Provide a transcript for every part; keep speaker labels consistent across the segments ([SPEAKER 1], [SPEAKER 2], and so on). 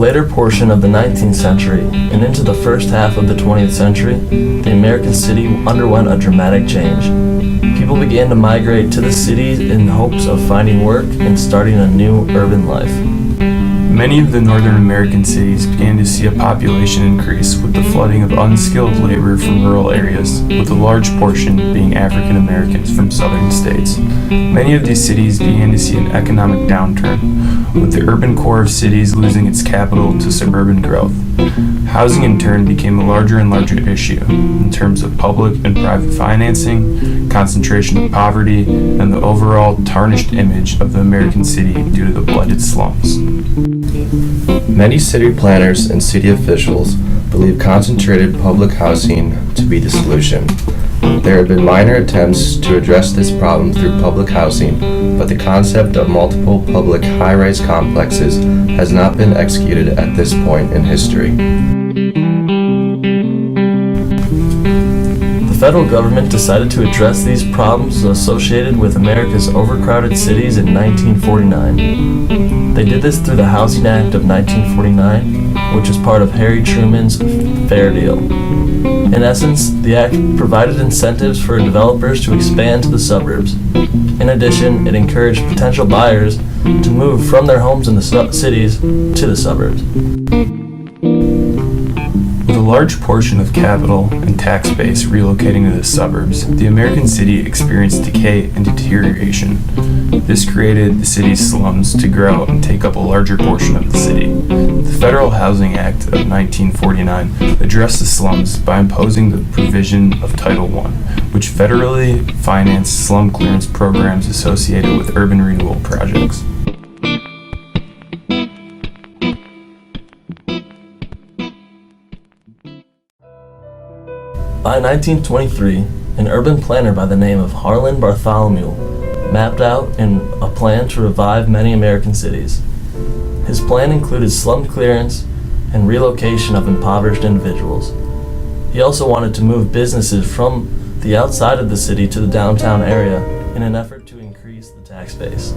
[SPEAKER 1] later portion of the 19th century and into the first half of the 20th century, the American city underwent a dramatic change. People began to migrate to the cities in hopes of finding work and starting a new urban life.
[SPEAKER 2] Many of the northern American cities began to see a population increase with the flooding of unskilled labor from rural areas, with a large portion being African Americans from southern states. Many of these cities began to see an economic downturn, with the urban core of cities losing its capital to suburban growth. Housing in turn became a larger and larger issue in terms of public and private financing, concentration of poverty, and the overall tarnished image of the American city due to the blighted slums.
[SPEAKER 3] Many city planners and city officials believe concentrated public housing to be the solution. There have been minor attempts to address this problem through public housing, but the concept of multiple public high-rise complexes has not been executed at this point in history.
[SPEAKER 1] The federal government decided to address these problems associated with America's overcrowded cities in 1949. They did this through the Housing Act of 1949, which was part of Harry Truman's Fair Deal. In essence, the act provided incentives for developers to expand to the suburbs. In addition, it encouraged potential buyers to move from their homes in the cities to the suburbs.
[SPEAKER 2] With a large portion of capital and tax base relocating to the suburbs, the American city experienced decay and deterioration. This created the city's slums to grow and take up a larger portion of the city. The Federal Housing Act of 1949 addressed the slums by imposing the provision of Title I, which federally financed slum clearance programs associated with urban renewal projects.
[SPEAKER 1] By 1923, an urban planner by the name of Harlan Bartholomew mapped out a plan to revive many American cities. His plan included slum clearance and relocation of impoverished individuals. He also wanted to move businesses from the outside of the city to the downtown area in an effort to increase the tax base.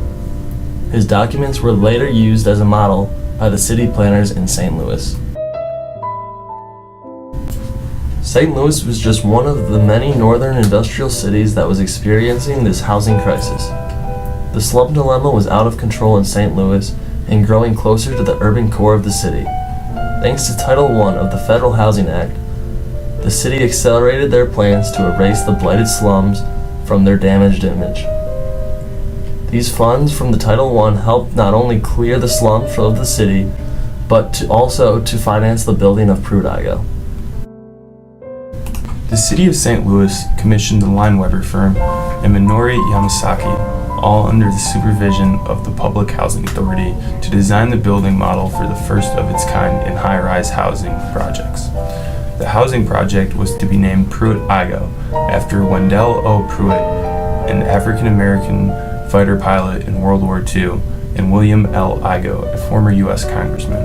[SPEAKER 1] His documents were later used as a model by the city planners in St. Louis. St. Louis was just one of the many northern industrial cities that was experiencing this housing crisis. The slum dilemma was out of control in St. Louis and growing closer to the urban core of the city. Thanks to Title I of the Federal Housing Act, the city accelerated their plans to erase the blighted slums from their damaged image. These funds from the Title I helped not only clear the slums of the city, but also to finance the building of Pruitt-Igoe.
[SPEAKER 2] The city of St. Louis commissioned the Lineweber firm and Minoru Yamasaki, all under the supervision of the Public Housing Authority, to design the building model for the first of its kind in high-rise housing projects. The housing project was to be named Pruitt-Igoe after Wendell O. Pruitt, an African-American fighter pilot in World War II, and William L. Igoe, a former U.S. congressman.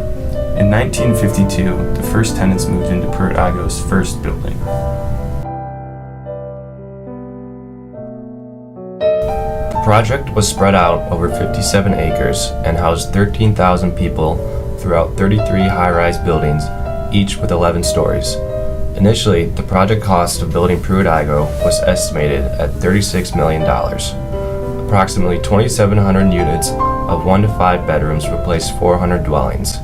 [SPEAKER 2] In 1952, the first tenants moved into Pruitt-Igoe's first building.
[SPEAKER 3] The project was spread out over 57 acres and housed 13,000 people throughout 33 high-rise buildings, each with 11 stories. Initially, the project cost of building Pruitt-Igoe was estimated at $36 million. Approximately 2,700 units of 1 to 5 bedrooms replaced 400 dwellings.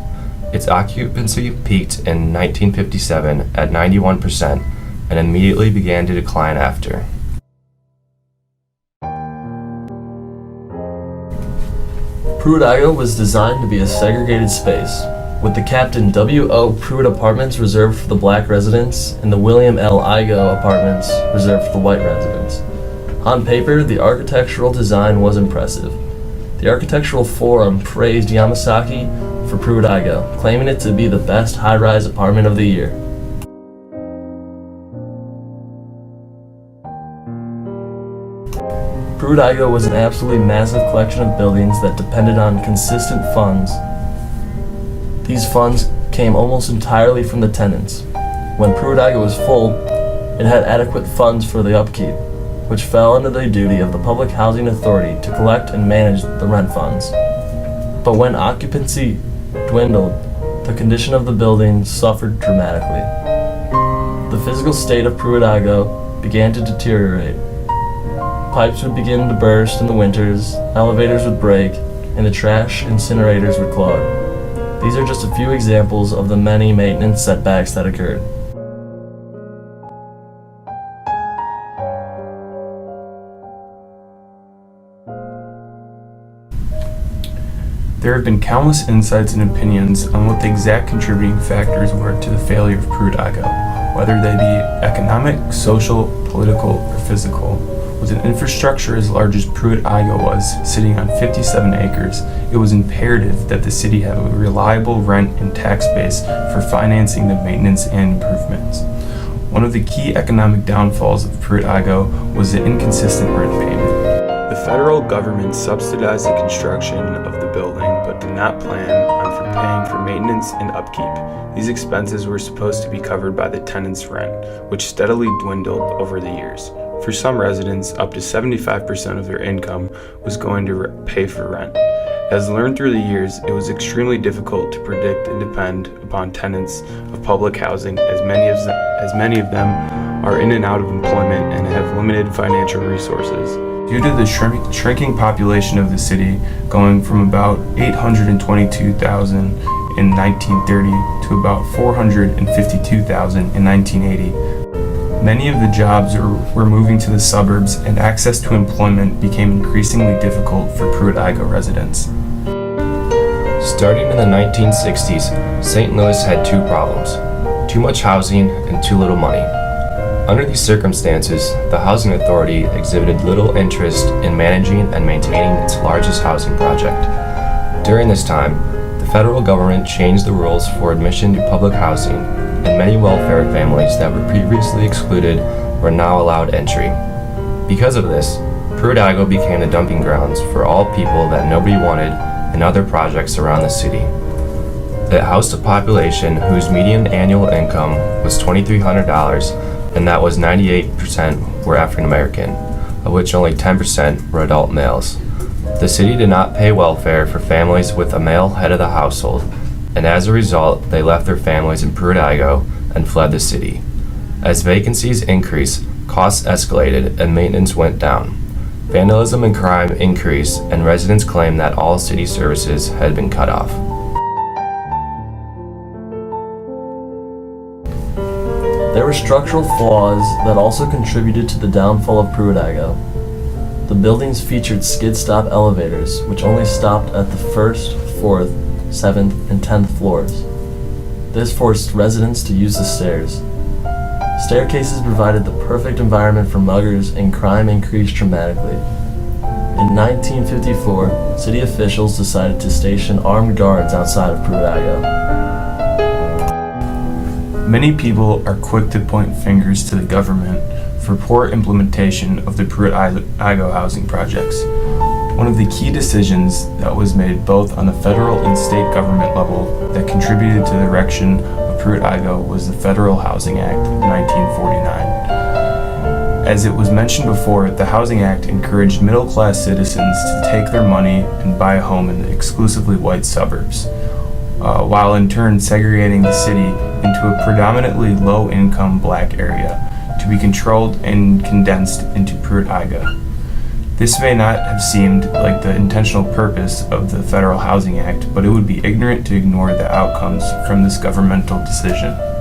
[SPEAKER 3] Its occupancy peaked in 1957 at 91% and immediately began to decline after.
[SPEAKER 1] Pruitt-Igoe was designed to be a segregated space, with the Captain W. O. Pruitt apartments reserved for the black residents and the William L. Igoe apartments reserved for the white residents. On paper, the architectural design was impressive. The Architectural Forum praised Yamasaki for Pruitt-Igoe, claiming it to be the best high-rise apartment of the year. Pruitt-Igoe was an absolutely massive collection of buildings that depended on consistent funds. These funds came almost entirely from the tenants. When Pruitt-Igoe was full, it had adequate funds for the upkeep, which fell under the duty of the Public Housing Authority to collect and manage the rent funds. But when occupancy dwindled, the condition of the buildings suffered dramatically. The physical state of Pruitt-Igoe began to deteriorate. Pipes would begin to burst in the winters, elevators would break, and the trash incinerators would clog. These are just a few examples of the many maintenance setbacks that occurred.
[SPEAKER 2] There have been countless insights and opinions on what the exact contributing factors were to the failure of Pruitt-Igoe, whether they be economic, social, political, or physical. With an infrastructure as large as Pruitt-Igoe was, sitting on 57 acres, it was imperative that the city have a reliable rent and tax base for financing the maintenance and improvements. One of the key economic downfalls of Pruitt-Igoe was the inconsistent rent payment. The federal government subsidized the construction of the building, but did not plan on paying for maintenance and upkeep. These expenses were supposed to be covered by the tenant's rent, which steadily dwindled over the years. For some residents, up to 75% of their income was going to pay for rent. As learned through the years, it was extremely difficult to predict and depend upon tenants of public housing, as many of them are in and out of employment and have limited financial resources. Due to the shrinking population of the city, going from about 822,000 in 1930 to about 452,000 in 1980, many of the jobs were moving to the suburbs, and access to employment became increasingly difficult for Pruitt-Igoe residents.
[SPEAKER 3] Starting in the 1960s, St. Louis had two problems: too much housing and too little money. Under these circumstances, the Housing Authority exhibited little interest in managing and maintaining its largest housing project. During this time, the federal government changed the rules for admission to public housing, and many welfare families that were previously excluded were now allowed entry. Because of this, Pruitt-Igoe became the dumping grounds for all people that nobody wanted and other projects around the city. It housed a population whose median annual income was $2,300, and that was 98% were African American, of which only 10% were adult males. The city did not pay welfare for families with a male head of the household, and as a result, they left their families in Pruitt-Igoe and fled the city. As vacancies increased, costs escalated, and maintenance went down. Vandalism and crime increased, and residents claimed that all city services had been cut off.
[SPEAKER 1] There were structural flaws that also contributed to the downfall of Pruitt-Igoe. The buildings featured skid-stop elevators, which only stopped at the 1st, 4th, 7th, and 10th floors. This forced residents to use the stairs. Staircases provided the perfect environment for muggers, and crime increased dramatically. In 1954, city officials decided to station armed guards outside of Pruitt-Igoe.
[SPEAKER 2] Many people are quick to point fingers to the government for poor implementation of the Pruitt-Igoe housing projects. One of the key decisions that was made both on the federal and state government level that contributed to the erection of Pruitt-Igoe was the Federal Housing Act of 1949. As it was mentioned before, the Housing Act encouraged middle-class citizens to take their money and buy a home in the exclusively white suburbs, while in turn segregating the city into a predominantly low-income black area to be controlled and condensed into Pruitt-Igoe. This may not have seemed like the intentional purpose of the Federal Housing Act, but it would be ignorant to ignore the outcomes from this governmental decision.